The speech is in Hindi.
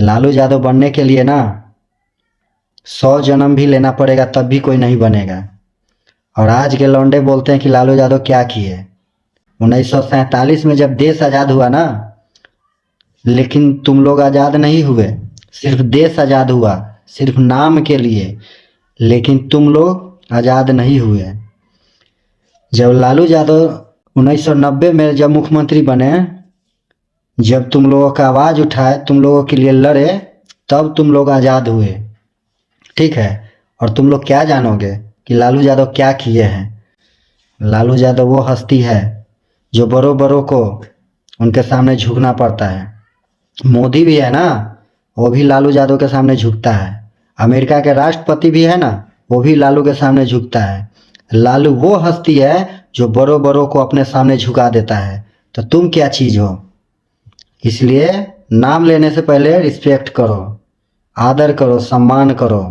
लालू यादव बनने के लिए ना 100 जन्म भी लेना पड़ेगा तब भी कोई नहीं बनेगा। और आज के लौंडे बोलते हैं कि लालू यादव क्या किए। 1947 में जब देश आज़ाद हुआ ना, लेकिन तुम लोग आज़ाद नहीं हुए, सिर्फ देश आज़ाद हुआ, सिर्फ नाम के लिए, लेकिन तुम लोग आज़ाद नहीं हुए। जब लालू यादव 1990 में जब मुख्यमंत्री बने, जब तुम लोगों का आवाज़ उठाए, तुम लोगों के लिए लड़े, तब तुम लोग आज़ाद हुए, ठीक है। और तुम लोग क्या जानोगे कि लालू यादव क्या किए हैं। लालू यादव वो हस्ती है जो बड़ों बड़ों को उनके सामने झुकना पड़ता है। मोदी भी है ना, वो भी लालू यादव के सामने झुकता है। अमेरिका के राष्ट्रपति भी है ना, वो भी लालू के सामने झुकता है। लालू वो हस्ती है जो बड़ों बड़ों को अपने सामने झुका देता है। तो तुम क्या चीज़ हो। इसलिए नाम लेने से पहले रिस्पेक्ट करो, आदर करो, सम्मान करो।